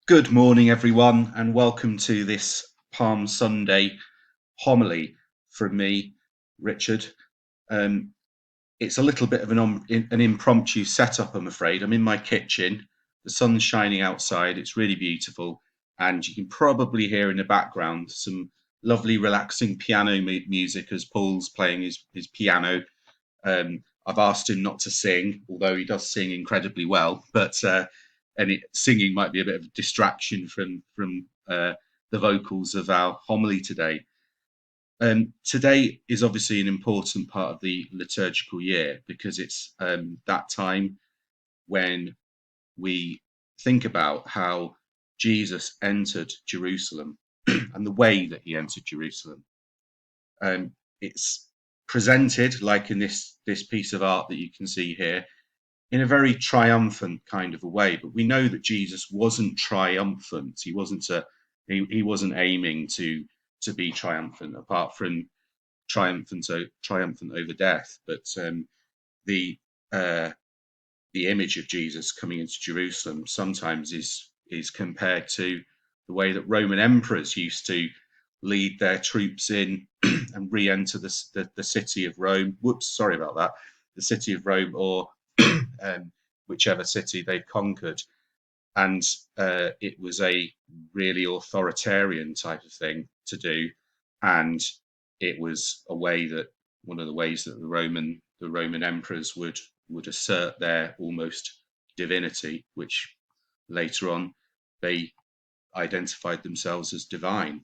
Good morning, everyone, and welcome to this Palm Sunday homily from me, Richard. Um, it's a little bit of an impromptu setup, I'm afraid. I'm in my kitchen. The sun's shining outside. It's really beautiful, and you can probably hear in the background some lovely, relaxing piano music as Paul's playing his piano. I've asked him not to sing, although he does sing incredibly well. But singing might be a bit of a distraction from the vocals of our homily today. Today is obviously an important part of the liturgical year because it's that time when we think about how Jesus entered Jerusalem and the way that he entered Jerusalem. It's presented like in this piece of art that you can see here in a very triumphant kind of a way, but we know that Jesus wasn't triumphant. He wasn't aiming to be triumphant apart from triumphant over death. But the uh, the image of Jesus coming into Jerusalem sometimes is compared to the way that Roman emperors used to lead their troops in and re-enter the city of Rome. Whoops, sorry about that. The city of Rome, or whichever city they've conquered. And it was a really authoritarian type of thing to do, and it was a way that one of the ways that the Roman emperors would assert their almost divinity, which later on they identified themselves as divine.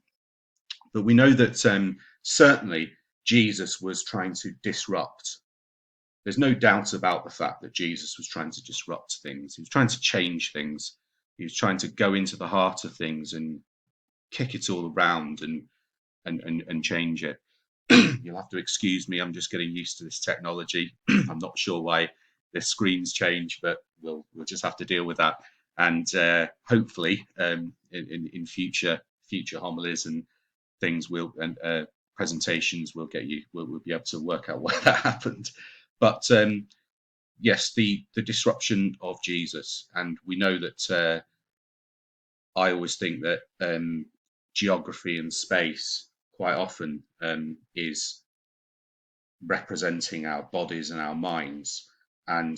But we know that certainly Jesus was trying to disrupt. There's no doubt about the fact that Jesus was trying to disrupt things. He was trying to change things. He was trying to go into the heart of things and kick it all around and change it. You'll have to excuse me. I'm just getting used to this technology. I'm not sure why the screens change, but we'll just have to deal with that. And hopefully, in future homilies and things, and presentations, we'll be able to work out why that happened. But yes, the disruption of Jesus, and we know that I always think that geography and space quite often is representing our bodies and our minds, and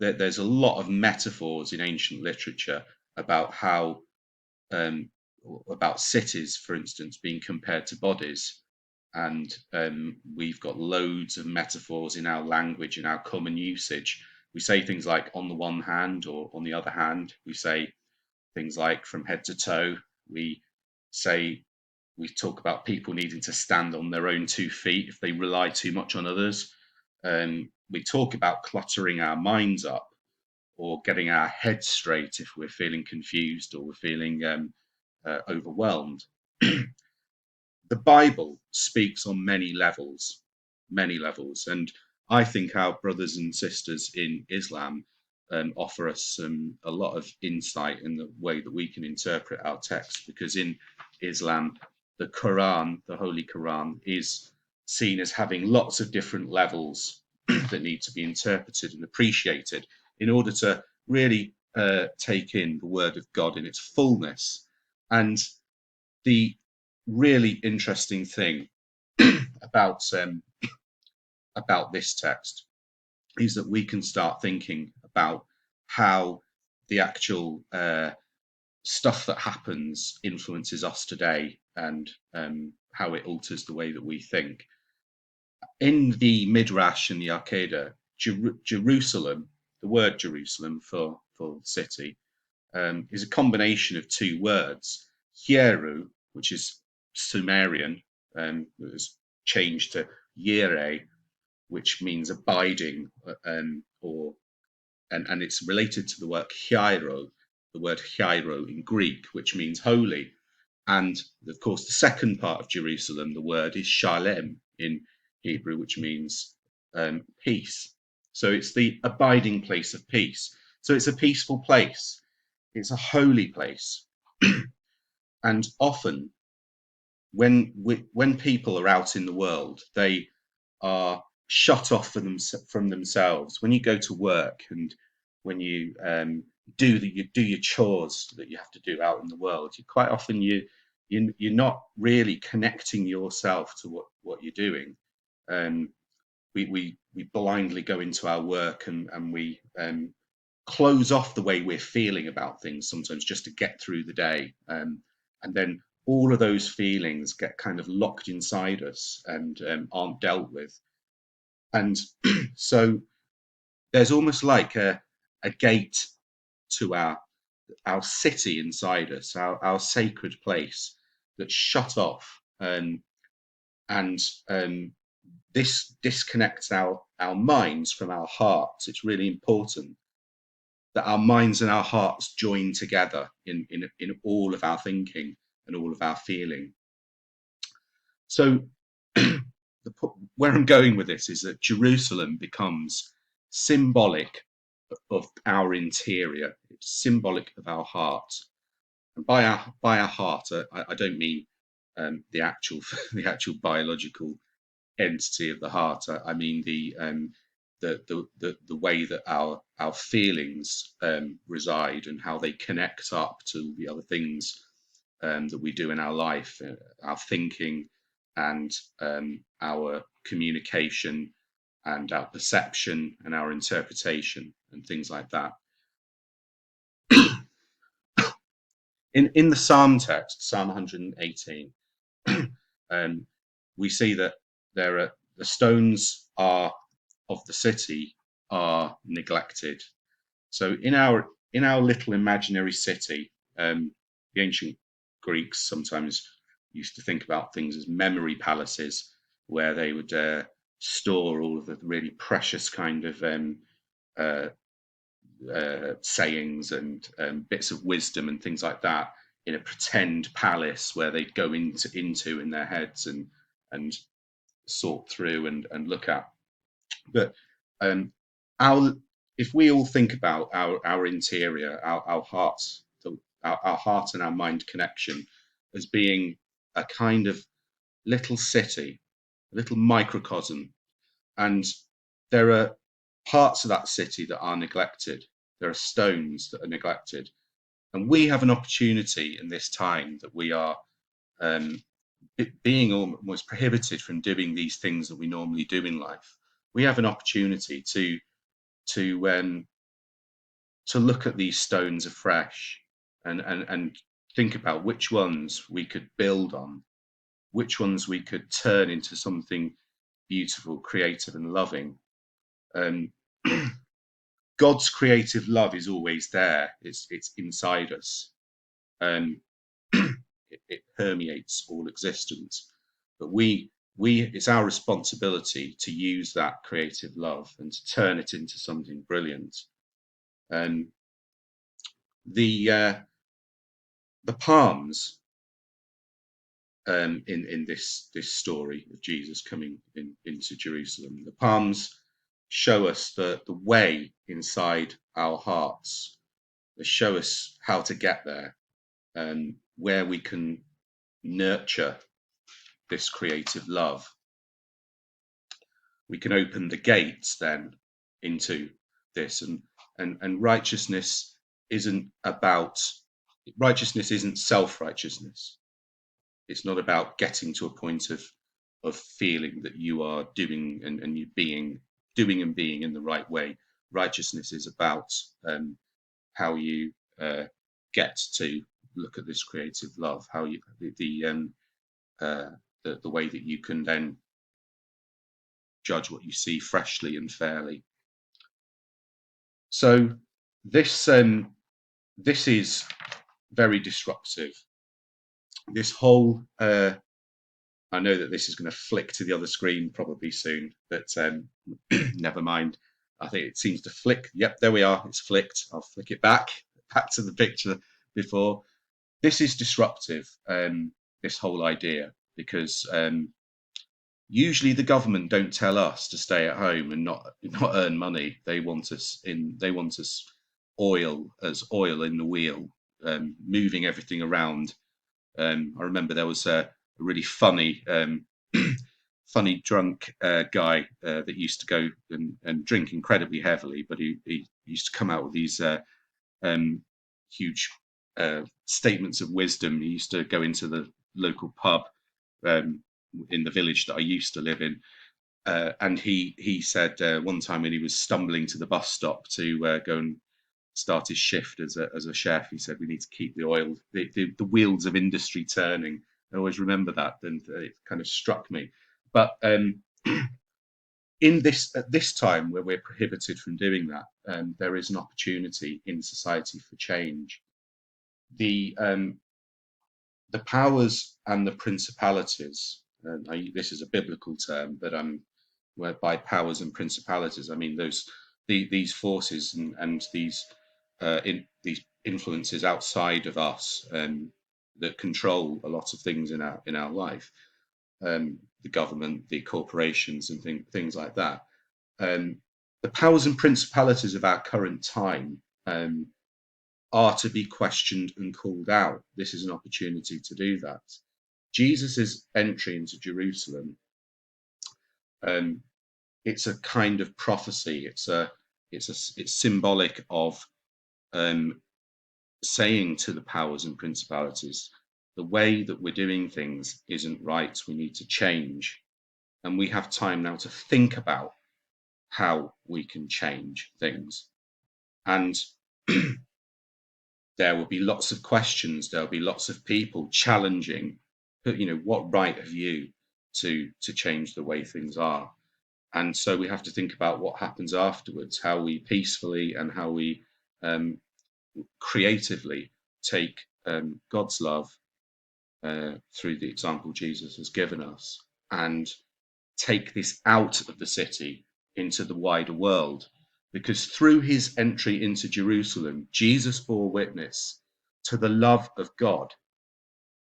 there's a lot of metaphors in ancient literature about how about cities, for instance, being compared to bodies. And we've got loads of metaphors in our language, in our common usage. We say things like on the one hand or on the other hand. We say things like from head to toe. We say, we talk about people needing to stand on their own 2 feet if they rely too much on others. We talk about cluttering our minds up or getting our heads straight if we're feeling confused or we're feeling overwhelmed. The Bible speaks on many levels, and I think our brothers and sisters in Islam offer us a lot of insight in the way that we can interpret our text, because in Islam, the Quran, the Holy Quran, is seen as having lots of different levels that need to be interpreted and appreciated in order to really take in the Word of God in its fullness. And the really interesting thing about about this text is that we can start thinking about how the actual stuff that happens influences us today, and how it alters the way that we think. In the Midrash and the Arcada, Jerusalem, the word Jerusalem for city, is a combination of two words. Hieru, which is Sumerian, it was changed to Yere, which means abiding, and it's related to the word Hiero, the word Hiero in Greek, which means holy. And of course, the second part of Jerusalem, the word is Shalem in Hebrew, which means peace. So it's the abiding place of peace. So it's a peaceful place. It's a holy place. And often when people are out in the world, they are shut off from themselves. When you go to work and when you you do your chores that you have to do out in the world. You quite often you're not really connecting yourself to what you're doing. Um, we blindly go into our work, and we close off the way we're feeling about things sometimes just to get through the day. And then all of those feelings get kind of locked inside us and aren't dealt with. And so there's almost like a gate to our city inside us, our sacred place that's shut off. And this disconnects our minds from our hearts. It's really important that our minds and our hearts join together in all of our thinking and all of our feeling. So where I'm going with this is that Jerusalem becomes symbolic of our interior. It's symbolic of our heart. And by our heart, I don't mean the actual the actual biological entity of the heart. I mean the way that our feelings reside and how they connect up to the other things that we do in our life, our thinking and our communication and our perception and our interpretation and things like that. In the Psalm text, Psalm 118, we see that the stones are of the city are neglected. So in our little imaginary city, the ancient Greeks sometimes used to think about things as memory palaces, where they would store all of the really precious kind of uh, sayings and bits of wisdom and things like that in a pretend palace where they'd go into in their heads and sort through and look at. But um, our if we all think about our interior, our hearts, our heart and our mind connection as being a kind of little city, a little microcosm, and there are parts of that city that are neglected. There are stones that are neglected, and we have an opportunity in this time that we are um, being almost prohibited from doing these things that we normally do in life. We have an opportunity to to look at these stones afresh and think about which ones we could build on, which ones we could turn into something beautiful, creative, and loving. Um, God's creative love is always there. It's inside us. Um, it permeates all existence. But it's our responsibility to use that creative love and to turn it into something brilliant. Um, the palms in this story of Jesus coming into Jerusalem, the palms show us the way inside our hearts. They show us how to get there, and where we can nurture this creative love. We can open the gates then into this, and righteousness isn't self-righteousness. It's not about getting to a point of feeling that you are doing and you doing and being in the right way. Righteousness is about how you get to look at this creative love, how you the way that you can then judge what you see freshly and fairly. So this this is very disruptive. This whole I know that this is going to flick to the other screen probably soon, but never mind. I think it seems to flick. Yep, there we are. It's flicked. I'll flick it back to the picture before. This is disruptive. This whole idea, because usually the government don't tell us to stay at home and not earn money. They want us oil in the wheel, moving everything around. I remember there was a really funny funny drunk guy that used to go and drink incredibly heavily, but he used to come out with these huge statements of wisdom. He used to go into the local pub in the village that I used to live in, and he said one time when he was stumbling to the bus stop to go and start his shift as a chef, he said we need to keep the wheels of industry turning. I always remember that, and it kind of struck me. But at this time where we're prohibited from doing that, there is an opportunity in society for change. The powers and the principalities, this is a biblical term, but where by powers and principalities I mean these forces and these influences outside of us that control a lot of things in our life, the government, the corporations, and things like that. The powers and principalities of our current time are to be questioned and called out. This is an opportunity to do that. Jesus's entry into Jerusalem, it's a kind of prophecy. It's symbolic of saying to the powers and principalities, the way that we're doing things isn't right. We need to change, and we have time now to think about how we can change things. And there will be lots of questions. There'll be lots of people challenging, what right have you to change the way things are? And so we have to think about what happens afterwards, how we peacefully and how we creatively take God's love through the example Jesus has given us and take this out of the city into the wider world. Because through his entry into Jerusalem, Jesus bore witness to the love of God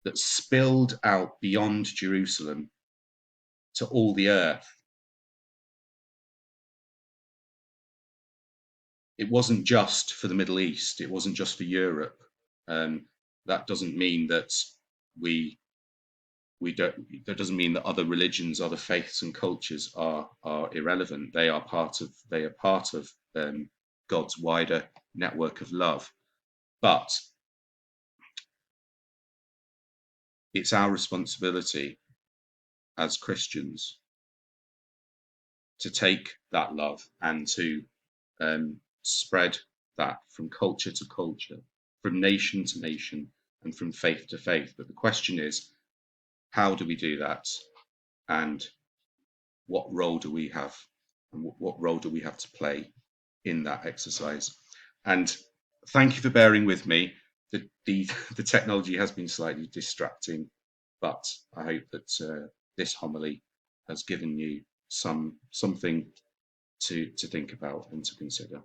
that spilled out beyond Jerusalem to all the earth. It wasn't just for the Middle East. It wasn't just for Europe. That doesn't mean that that doesn't mean that other religions, other faiths and cultures are irrelevant. They are part of God's wider network of love. But it's our responsibility as Christians to take that love and to spread that from culture to culture, from nation to nation, and from faith to faith. But the question is, how do we do that? And what role do we have? And what role do we have to play in that exercise? And thank you for bearing with me. The technology has been slightly distracting, but I hope that this homily has given you something to think about and to consider.